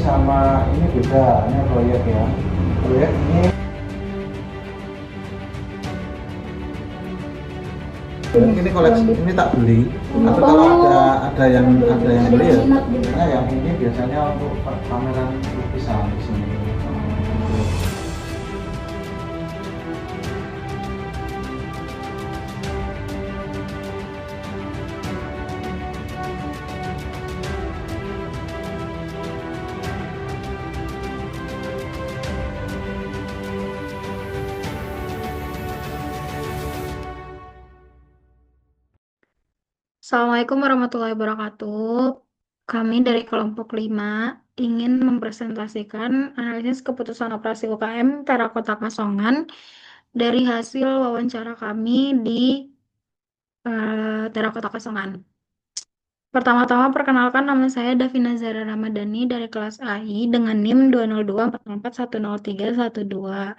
sama ini beda, ini proyek ya. Proyek ini koleksi, ini tak beli. Tapi kalau ada yang beli ya, nah yang ini biasanya untuk pameran lukisan di sini. Assalamualaikum warahmatullahi wabarakatuh. Kami dari kelompok 5 ingin mempresentasikan analisis keputusan operasi UKM Terakota Kasongan dari hasil wawancara kami di Terakota Kasongan. Pertama-tama perkenalkan, nama saya Davina Zara Ramadhani dari kelas AI dengan NIM 20244103102.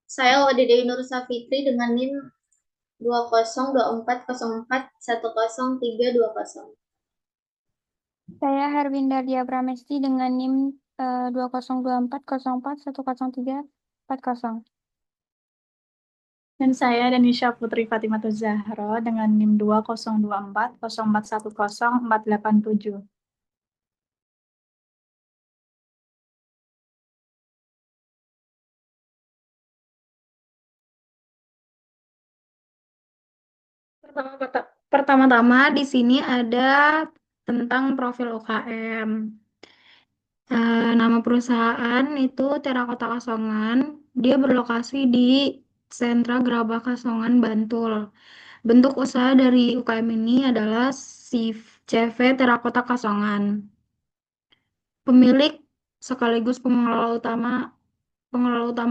Saya Wadi Dewi Nur Safitri dengan NIM 2024041030. Saya Harwinda Dia Pramesti dengan NIM 202404010340. Dan saya Danisha Putri Fatimah Zahro dengan NIM 202404110487. Pertama-tama di sini ada tentang profil UKM. Nama perusahaan itu Terakota Kasongan. Dia berlokasi di Sentra Gerabah Kasongan, Bantul. Bentuk usaha dari UKM ini adalah CV Terakota Kasongan. Pemilik sekaligus pengelola utama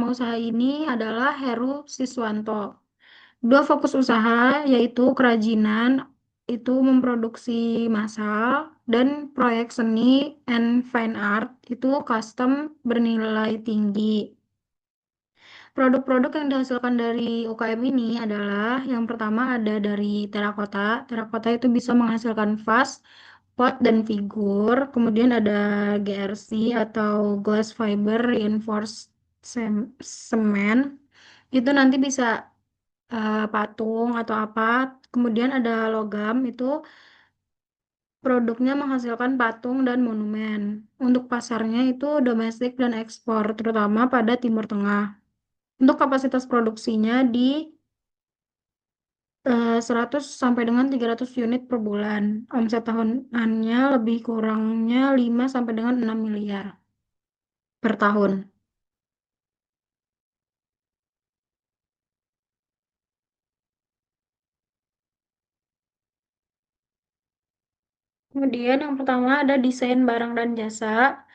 usaha ini adalah Heru Siswanto. Dua fokus usaha yaitu kerajinan itu memproduksi massal dan proyek seni and fine art itu custom bernilai tinggi. Produk-produk yang dihasilkan dari UKM ini adalah yang pertama ada dari terakota. Terakota itu bisa menghasilkan vas, pot, dan figur. Kemudian ada GRC atau glass fiber reinforced cement. Itu nanti bisa patung atau apa. Kemudian ada logam, itu produknya menghasilkan patung dan monumen. Untuk pasarnya itu domestik dan ekspor, terutama pada Timur Tengah. Untuk kapasitas produksinya di 100 sampai dengan 300 unit per bulan. Omset tahunannya lebih kurangnya 5 sampai dengan 6 miliar per tahun. Kemudian yang pertama ada desain barang dan jasa.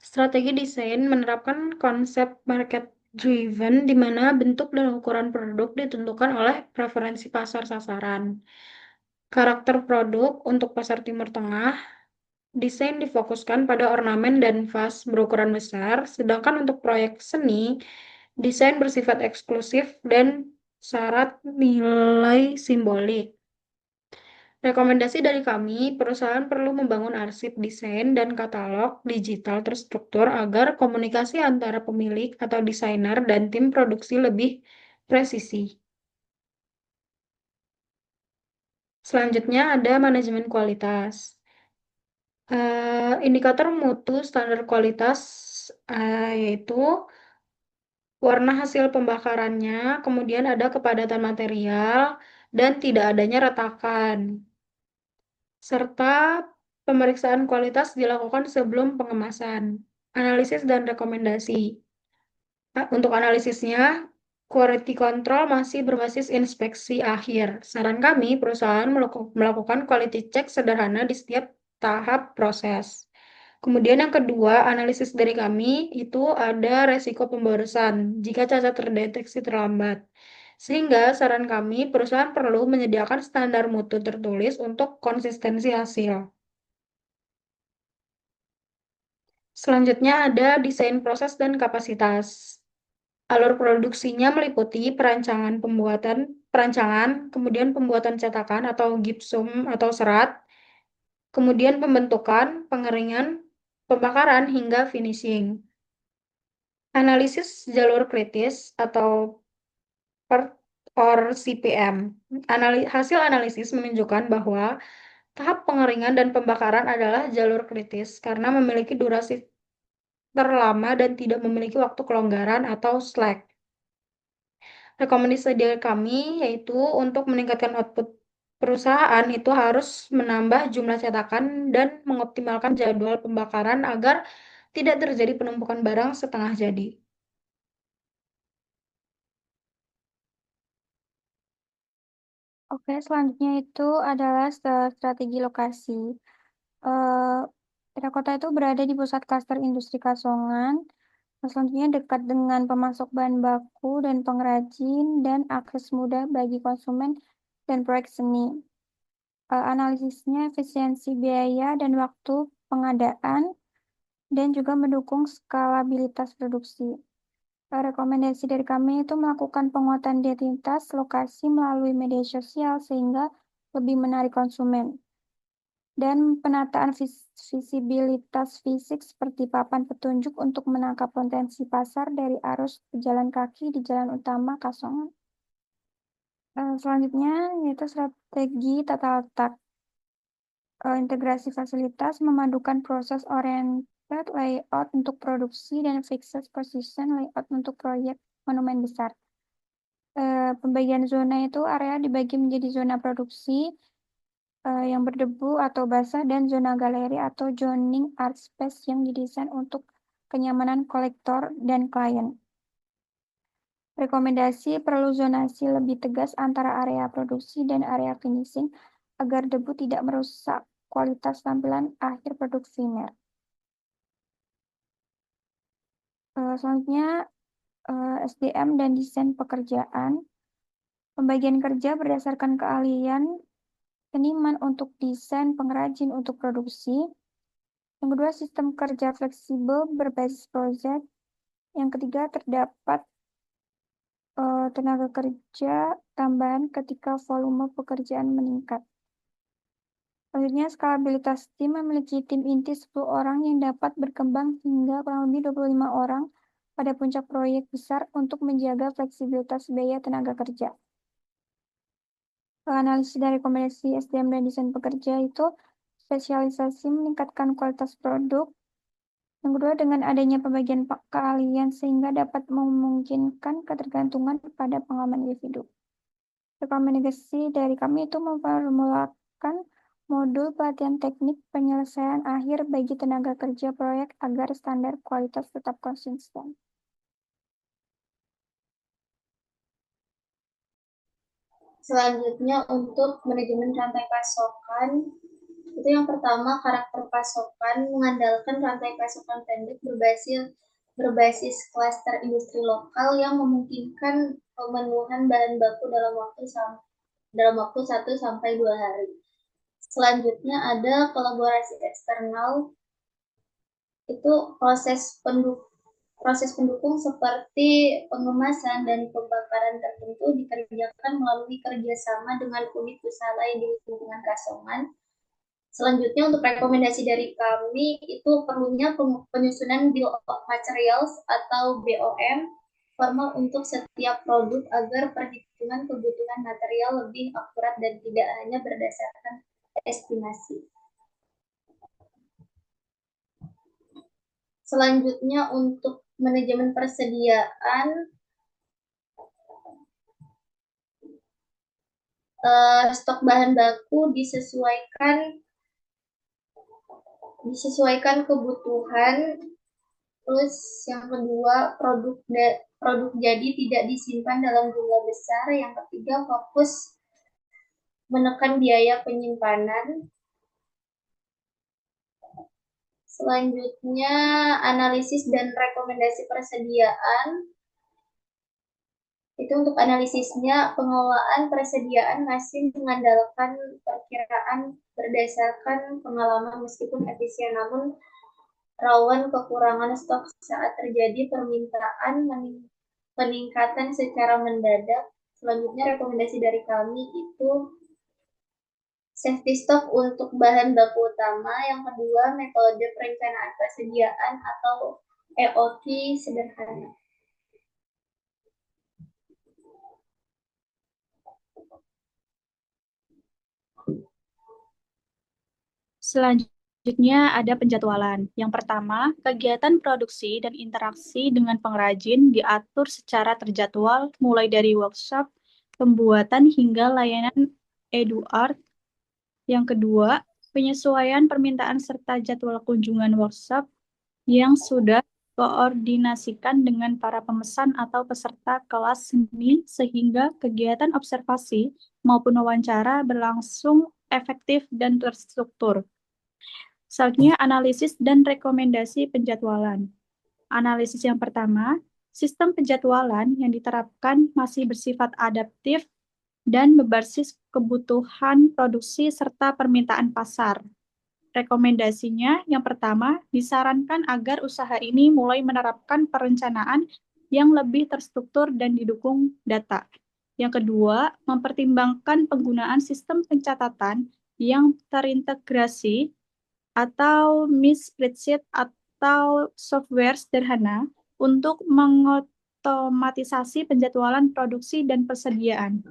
Strategi desain menerapkan konsep market driven di mana bentuk dan ukuran produk ditentukan oleh preferensi pasar sasaran. Karakter produk untuk pasar Timur Tengah, desain difokuskan pada ornamen dan vas berukuran besar, sedangkan untuk proyek seni, desain bersifat eksklusif dan syarat nilai simbolik. Rekomendasi dari kami, perusahaan perlu membangun arsip desain dan katalog digital terstruktur agar komunikasi antara pemilik atau desainer dan tim produksi lebih presisi. Selanjutnya ada manajemen kualitas. Indikator mutu standar kualitas yaitu warna hasil pembakarannya, kemudian ada kepadatan material, dan tidak adanya retakan. Serta pemeriksaan kualitas dilakukan sebelum pengemasan. Analisis dan rekomendasi. Untuk analisisnya, quality control masih berbasis inspeksi akhir. Saran kami, perusahaan melakukan quality check sederhana di setiap tahap proses. Kemudian yang kedua, analisis dari kami itu ada resiko pemborosan jika cacat terdeteksi terlambat. Sehingga saran kami, perusahaan perlu menyediakan standar mutu tertulis untuk konsistensi hasil. Selanjutnya ada desain proses dan kapasitas. Alur produksinya meliputi perancangan, kemudian pembuatan cetakan atau gipsum atau serat, kemudian pembentukan, pengeringan, pembakaran hingga finishing. Analisis jalur kritis atau PERT or CPM. Hasil analisis menunjukkan bahwa tahap pengeringan dan pembakaran adalah jalur kritis karena memiliki durasi terlama dan tidak memiliki waktu kelonggaran atau slack. Rekomendasi dari kami yaitu untuk meningkatkan output perusahaan itu harus menambah jumlah cetakan dan mengoptimalkan jadwal pembakaran agar tidak terjadi penumpukan barang setengah jadi. Oke, selanjutnya itu adalah strategi lokasi. Terakota itu berada di pusat klaster industri Kasongan. Selanjutnya dekat dengan pemasok bahan baku dan pengrajin dan akses mudah bagi konsumen dan proyek seni. Analisisnya efisiensi biaya dan waktu pengadaan dan juga mendukung skalabilitas produksi. Rekomendasi dari kami itu melakukan penguatan identitas lokasi melalui media sosial sehingga lebih menarik konsumen. Dan penataan visibilitas fisik seperti papan petunjuk untuk menangkap potensi pasar dari arus pejalan kaki di jalan utama Kasongan. Selanjutnya yaitu strategi tata letak. Integrasi fasilitas memadukan proses oriented layout untuk produksi dan fixed position layout untuk proyek monumen besar. Pembagian zona itu area dibagi menjadi zona produksi yang berdebu atau basah dan zona galeri atau zoning art space yang didesain untuk kenyamanan kolektor dan klien. Rekomendasi perlu zonasi lebih tegas antara area produksi dan area finishing agar debu tidak merusak kualitas tampilan akhir produk final. Selanjutnya SDM dan desain pekerjaan. Pembagian kerja berdasarkan keahlian seniman untuk desain, pengrajin untuk produksi. Yang kedua, sistem kerja fleksibel berbasis proyek. Yang ketiga, terdapat tenaga kerja tambahan ketika volume pekerjaan meningkat. Selanjutnya, skalabilitas tim memiliki tim inti 10 orang yang dapat berkembang hingga kurang lebih 25 orang pada puncak proyek besar untuk menjaga fleksibilitas biaya tenaga kerja. Analisis dan rekomendasi SDM dan desain pekerja itu spesialisasi meningkatkan kualitas produk. Yang kedua, dengan adanya pembagian keahlian sehingga dapat memungkinkan ketergantungan pada pengalaman individu. Rekomendasi dari kami itu memformulakan modul pelatihan teknik penyelesaian akhir bagi tenaga kerja proyek agar standar kualitas tetap konsisten. Selanjutnya untuk manajemen rantai pasokan, itu yang pertama karakter pasokan mengandalkan rantai pasokan pendek berbasis klaster industri lokal yang memungkinkan pemenuhan bahan baku dalam waktu 1-2 hari. Selanjutnya ada kolaborasi eksternal, itu proses pendukung seperti pengemasan dan pembakaran tertentu dikerjakan melalui kerjasama dengan unit usaha lain di lingkungan Kasongan. Selanjutnya untuk rekomendasi dari kami itu perlunya penyusunan Bill of Materials atau BOM formal untuk setiap produk agar perhitungan kebutuhan material lebih akurat dan tidak hanya berdasarkan estimasi. Selanjutnya untuk manajemen persediaan, stok bahan baku disesuaikan kebutuhan. Terus yang kedua, produk jadi tidak disimpan dalam jumlah besar. Yang ketiga, fokus menekan biaya penyimpanan. Selanjutnya, analisis dan rekomendasi persediaan. Itu untuk analisisnya, pengelolaan persediaan masih mengandalkan perkiraan berdasarkan pengalaman meskipun efisien, namun rawan kekurangan stok saat terjadi permintaan peningkatan secara mendadak. Selanjutnya rekomendasi dari kami itu safety stock untuk bahan baku utama. Yang kedua, metode perencanaan persediaan atau EOP sederhana. Selanjutnya ada penjadwalan. Yang pertama, kegiatan produksi dan interaksi dengan pengrajin diatur secara terjadwal mulai dari workshop, pembuatan hingga layanan EduArt. Yang kedua, penyesuaian permintaan serta jadwal kunjungan workshop yang sudah koordinasikan dengan para pemesan atau peserta kelas seni sehingga kegiatan observasi maupun wawancara berlangsung efektif dan terstruktur. Selanjutnya, analisis dan rekomendasi penjadwalan. Analisis yang pertama, sistem penjadwalan yang diterapkan masih bersifat adaptif dan berbasis kebutuhan produksi serta permintaan pasar. Rekomendasinya yang pertama, disarankan agar usaha ini mulai menerapkan perencanaan yang lebih terstruktur dan didukung data. Yang kedua, mempertimbangkan penggunaan sistem pencatatan yang terintegrasi atau spreadsheet atau software sederhana untuk mengotomatisasi penjadwalan produksi dan persediaan.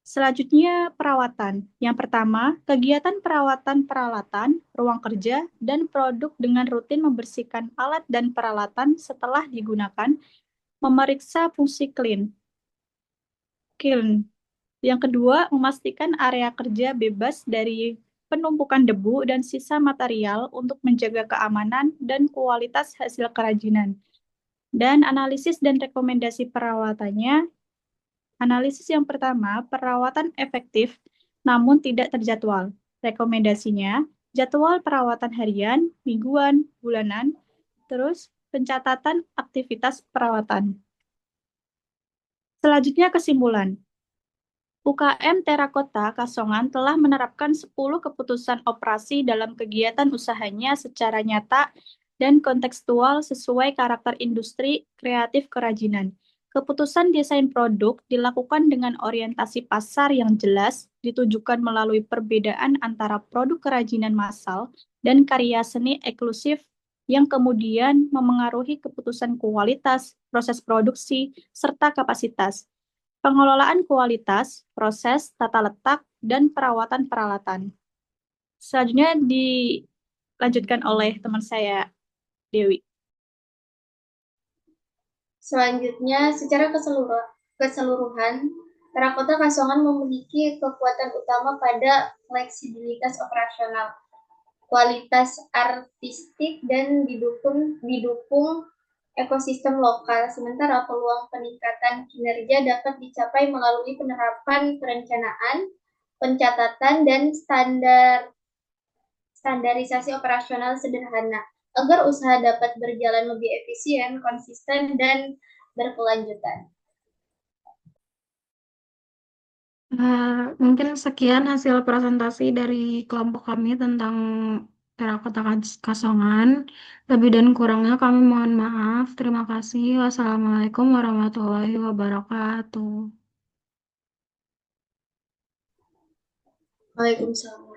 Selanjutnya, perawatan. Yang pertama, kegiatan perawatan peralatan, ruang kerja, dan produk dengan rutin membersihkan alat dan peralatan setelah digunakan, memeriksa fungsi kiln. Yang kedua, memastikan area kerja bebas dari penumpukan debu dan sisa material untuk menjaga keamanan dan kualitas hasil kerajinan. Dan analisis dan rekomendasi perawatannya. Analisis yang pertama, perawatan efektif namun tidak terjadwal. Rekomendasinya, jadwal perawatan harian, mingguan, bulanan, terus pencatatan aktivitas perawatan. Selanjutnya kesimpulan. UKM Terakota Kasongan telah menerapkan 10 keputusan operasi dalam kegiatan usahanya secara nyata dan kontekstual sesuai karakter industri kreatif kerajinan. Keputusan desain produk dilakukan dengan orientasi pasar yang jelas, ditujukan melalui perbedaan antara produk kerajinan massal dan karya seni eksklusif yang kemudian memengaruhi keputusan kualitas, proses produksi, serta kapasitas. Pengelolaan kualitas, proses, tata letak, dan perawatan peralatan. Selanjutnya dilanjutkan oleh teman saya, Dewi. Selanjutnya, secara keseluruhan, Terakota Kasongan memiliki kekuatan utama pada fleksibilitas operasional, kualitas artistik, dan didukung ekosistem lokal, sementara peluang peningkatan kinerja dapat dicapai melalui penerapan perencanaan, pencatatan, dan standarisasi operasional sederhana, agar usaha dapat berjalan lebih efisien, konsisten, dan berkelanjutan. Mungkin sekian hasil presentasi dari kelompok kami tentang Terakota Kasongan. Lebih dan kurangnya kami mohon maaf. Terima kasih. Wassalamualaikum warahmatullahi wabarakatuh. Waalaikumsalam.